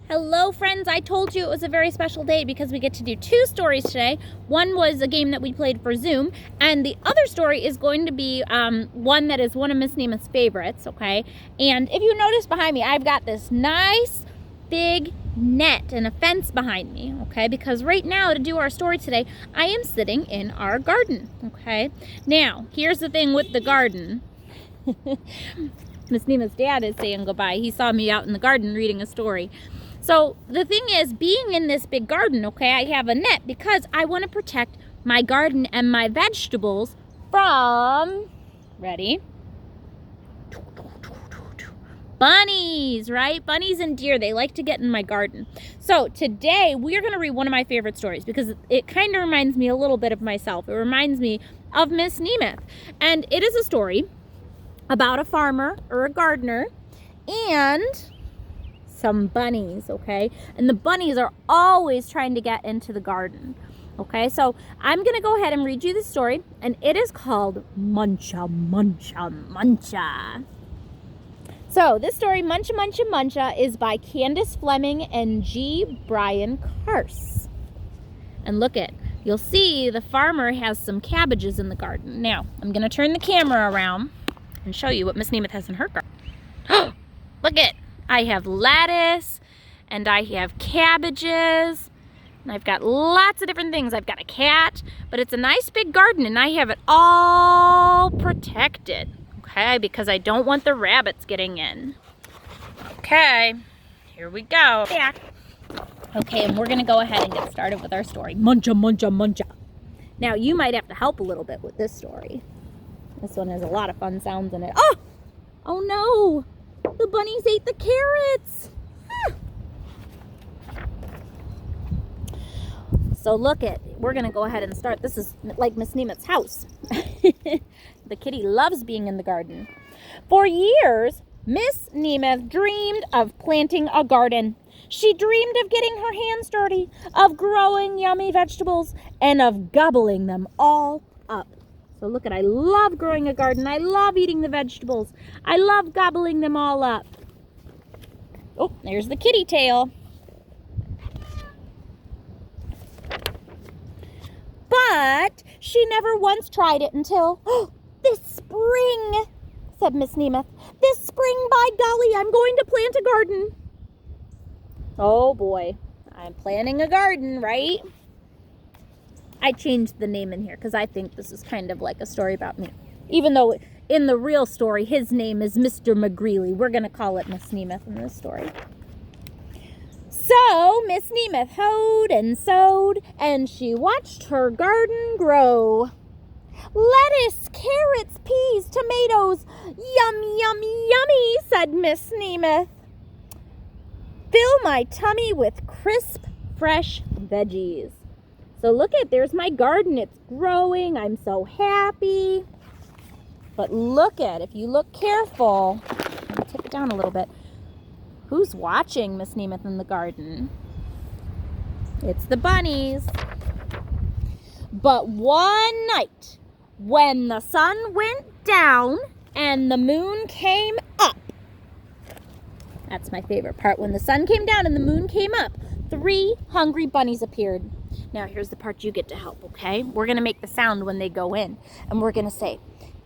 Hello friends, I told you it was a very special day because we get to do 2 stories today. One was a game that we played for Zoom, and the other story is going to be one that is one of Miss Nemeth's favorites, okay? And if you notice behind me, I've got this nice big net and a fence behind me, okay? Because right now, to do our story today, I am sitting in our garden, okay? Now, here's the thing with the garden. Miss Nemeth's dad is saying goodbye. He saw me out in the garden reading a story. So the thing is, being in this big garden, okay, I have a net because I want to protect my garden and my vegetables from, ready? Bunnies, right? Bunnies and deer, they like to get in my garden. So today we're going to read one of my favorite stories because it kind of reminds me a little bit of myself. It reminds me of Miss Nemeth. And it is a story about a farmer or a gardener and some bunnies, okay? And the bunnies are always trying to get into the garden, okay? So I'm gonna go ahead and read you the story, and it is called Muncha, Muncha, Muncha. So this story, Muncha, Muncha, Muncha, is by Candace Fleming and G. Brian Carse. And look it, you'll see the farmer has some cabbages in the garden. Now, I'm gonna turn the camera around and show you what Miss Nemeth has in her garden. Look it. I have lettuce, and I have cabbages, and I've got lots of different things. I've got a cat, but it's a nice big garden, and I have it all protected, okay, because I don't want the rabbits getting in. Okay, here we go. Back. Okay, and we're going to go ahead and get started with our story. Muncha, muncha, muncha. Now, you might have to help a little bit with this story. This one has a lot of fun sounds in it. Oh no! The bunnies ate the carrots. So look it, we're gonna go ahead and start. This is like Miss Nemeth's house. The kitty loves being in the garden. For years, Miss Nemeth dreamed of planting a garden. She dreamed of getting her hands dirty, of growing yummy vegetables, and of gobbling them all up. So look at, I love growing a garden. I love eating the vegetables. I love gobbling them all up. Oh, there's the kitty tail. But she never once tried it until, this spring, said Miss Nemeth. This spring, by golly, I'm going to plant a garden. Oh boy, I'm planting a garden, right? I changed the name in here because I think this is kind of like a story about me. Even though in the real story, his name is Mr. McGreely. We're going to call it Miss Nemeth in this story. So, Miss Nemeth hoed and sewed, and she watched her garden grow. Lettuce, carrots, peas, tomatoes, yum, yum, yummy, said Miss Nemeth. Fill my tummy with crisp, fresh veggies. So look at, there's my garden. It's growing. I'm so happy. But look at, if you look careful, let me tip it down a little bit. Who's watching Miss Nemeth in the garden? It's the bunnies. But one night, when the sun went down and the moon came up, that's my favorite part. When the sun came down and the moon came up, 3 hungry bunnies appeared. Now, here's the part you get to help, okay? We're going to make the sound when they go in. And we're going to say,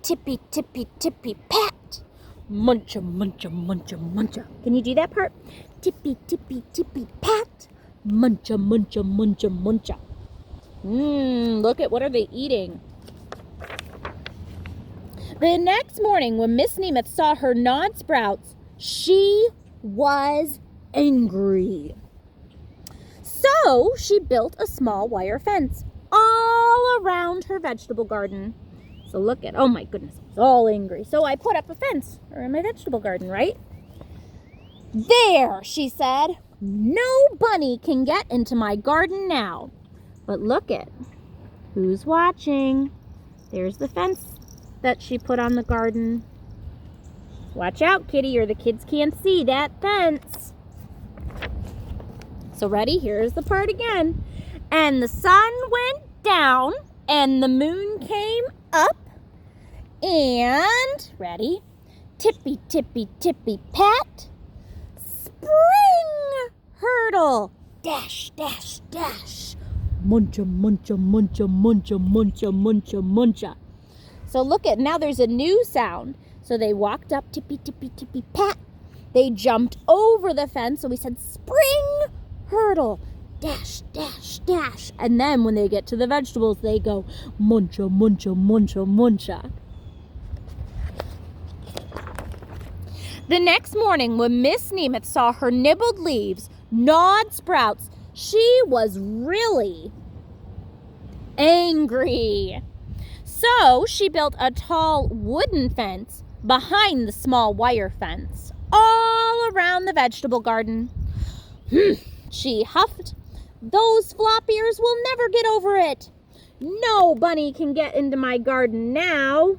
tippy, tippy, tippy, pat. Muncha, muncha, muncha, muncha. Can you do that part? Tippy, tippy, tippy, pat. Muncha, muncha, muncha, muncha. Look at, what are they eating? The next morning, when Miss Nemeth saw her gnawed sprouts, she was angry. So she built a small wire fence all around her vegetable garden. So look at, oh my goodness, it's all angry. So I put up a fence around my vegetable garden, right? There, she said, no bunny can get into my garden now. But look at, who's watching? There's the fence that she put on the garden. Watch out, kitty, or the kids can't see that fence. So ready? Here's the part again. And the sun went down and the moon came up. And, ready? Tippy, tippy, tippy, pat. Spring hurdle, dash, dash, dash. Muncha, muncha, muncha, muncha, muncha, muncha, muncha. So look at, now there's a new sound. So they walked up, tippy, tippy, tippy, pat. They jumped over the fence, so we said spring, hurdle, dash, dash, dash. And then when they get to the vegetables, they go muncha, muncha, muncha, muncha. The next morning, when Miss Nemeth saw her nibbled leaves, gnawed sprouts, she was really angry. So she built a tall wooden fence behind the small wire fence, all around the vegetable garden. She huffed. Those flop ears will never get over it. No bunny can get into my garden now.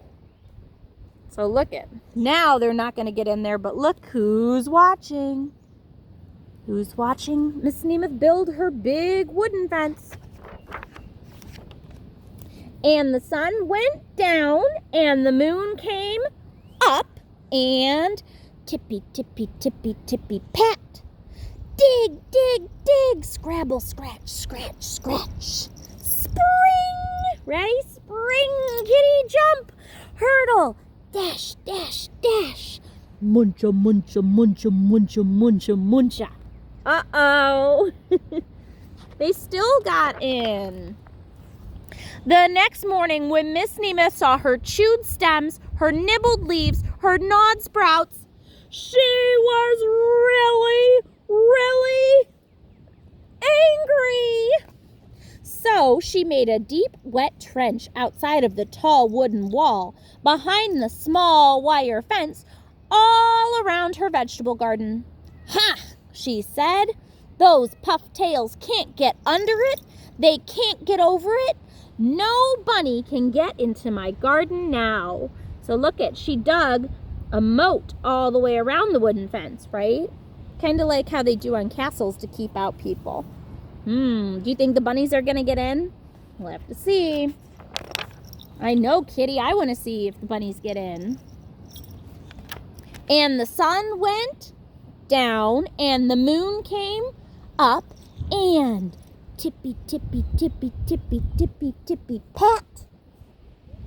So look at, now they're not going to get in there, but look who's watching. Who's watching Miss Nemeth build her big wooden fence? And the sun went down, and the moon came up, and tippy, tippy, tippy, tippy, pat. Dig, dig, dig, scrabble, scratch, scratch, scratch. Spring! Ready? Spring, kitty, jump. Hurdle, dash, dash, dash. Muncha, muncha, muncha, muncha, muncha, muncha. Uh-oh. They still got in. The next morning, when Miss Nemeth saw her chewed stems, her nibbled leaves, her gnawed sprouts, she was really, really angry. So she made a deep, wet trench outside of the tall wooden wall, behind the small wire fence, all around her vegetable garden. Ha! She said. Those puff tails can't get under it. They can't get over it. No bunny can get into my garden now. So look at, she dug a moat all the way around the wooden fence, right? Kind of like how they do on castles to keep out people. Do you think the bunnies are going to get in? We'll have to see. I know, Kitty. I want to see if the bunnies get in. And the sun went down, and the moon came up, and tippy, tippy, tippy, tippy, tippy, tippy, pat.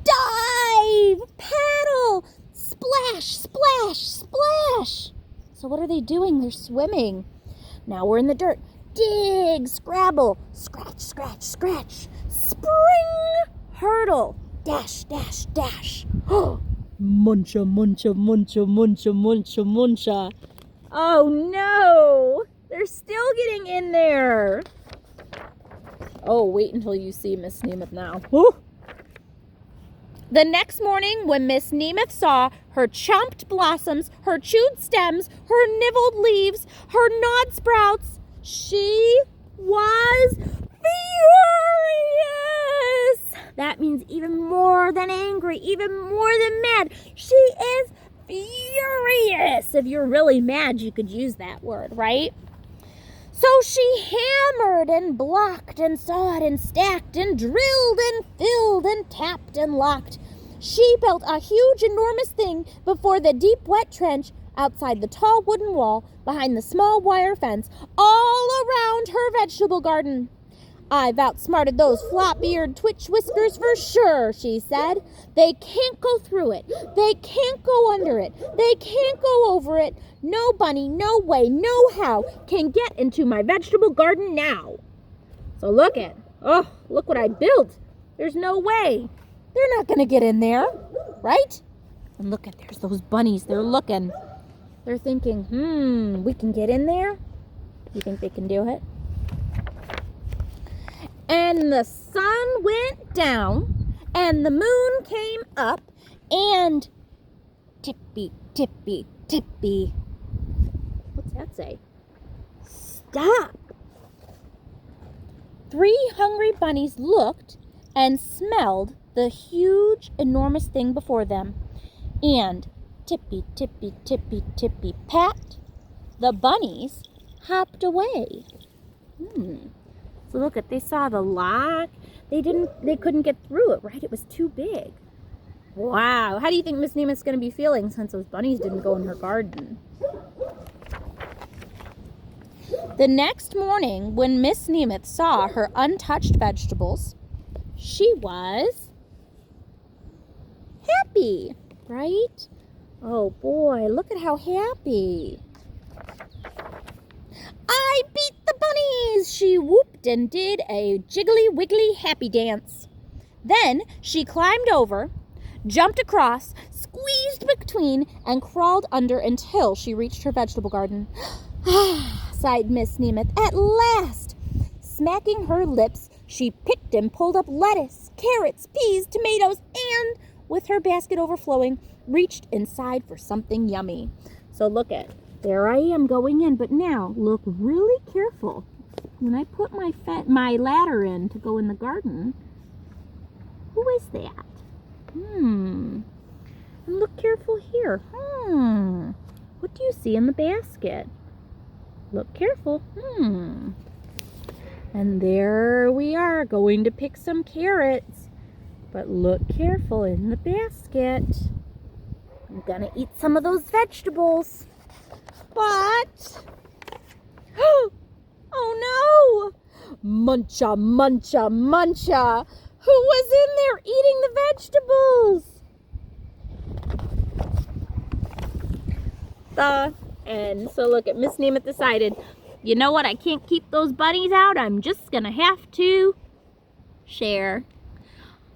Dive! Paddle! Splash, splash, splash! So what are they doing? They're swimming. Now we're in the dirt. Dig, scrabble, scratch, scratch, scratch. Spring, hurdle, dash, dash, dash. Muncha, muncha, muncha, muncha, muncha, muncha. Oh no! They're still getting in there. Oh, wait until you see Miss Nemeth now. Woo. The next morning, when Miss Nemeth saw her chomped blossoms, her chewed stems, her nibbled leaves, her gnawed sprouts, she was furious. That means even more than angry, even more than mad. She is furious. If you're really mad, you could use that word, right? So she hammered and blocked and sawed and stacked and drilled and filled and tapped and locked. She built a huge, enormous thing before the deep, wet trench, outside the tall wooden wall, behind the small wire fence, all around her vegetable garden. I've outsmarted those flop-eared twitch whiskers for sure, she said. They can't go through it. They can't go under it. They can't go over it. No bunny, no way, no how can get into my vegetable garden now. So look what I built. There's no way. They're not going to get in there, right? And look at, there's those bunnies. They're looking. They're thinking, we can get in there? You think they can do it? And the sun went down, and the moon came up, and tippy, tippy, tippy. What's that say? Stop! 3 hungry bunnies looked and smelled the huge, enormous thing before them. And tippy, tippy, tippy, tippy, pat, the bunnies hopped away. So look at, they saw the lock. They couldn't get through it, right? It was too big. Wow. How do you think Miss Nemeth's going to be feeling since those bunnies didn't go in her garden? The next morning, when Miss Nemeth saw her untouched vegetables, she was happy, right? Oh boy, look at how happy. I beat the bunnies, she whooped and did a jiggly wiggly happy dance. Then she climbed over, jumped across, squeezed between, and crawled under until she reached her vegetable garden. Sighed Miss Nemeth. At last! Smacking her lips, she picked and pulled up lettuce, carrots, peas, tomatoes, and, with her basket overflowing, reached inside for something yummy. So look at, there I am going in, but now look really careful. When I put my ladder in to go in the garden, who is that? And look careful here. What do you see in the basket? Look careful. And there we are going to pick some carrots. But look careful in the basket. I'm gonna eat some of those vegetables. But, oh no! Muncha, muncha, muncha! Who was in there eating the vegetables? And so look at Miss Nemeth decided, you know what, I can't keep those bunnies out. I'm just gonna have to share.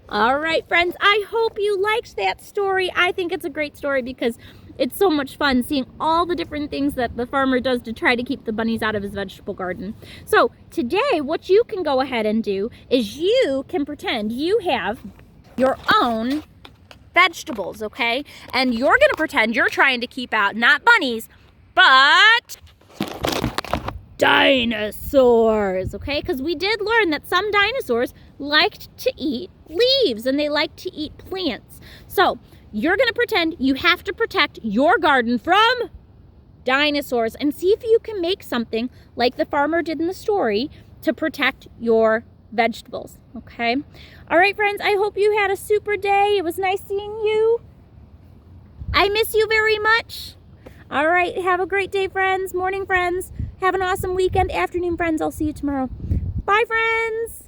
All right, friends, I hope you liked that story. I think it's a great story because it's so much fun seeing all the different things that the farmer does to try to keep the bunnies out of his vegetable garden. So today, what you can go ahead and do is you can pretend you have your own vegetables, okay? And you're gonna pretend you're trying to keep out not bunnies, but dinosaurs, okay? Because we did learn that some dinosaurs liked to eat leaves and they like to eat plants. So you're going to pretend you have to protect your garden from dinosaurs and see if you can make something like the farmer did in the story to protect your vegetables, okay? All right, friends, I hope you had a super day. It was nice seeing you. I miss you very much. All right, have a great day, friends. Morning, friends. Have an awesome weekend. Afternoon, friends. I'll see you tomorrow. Bye, friends.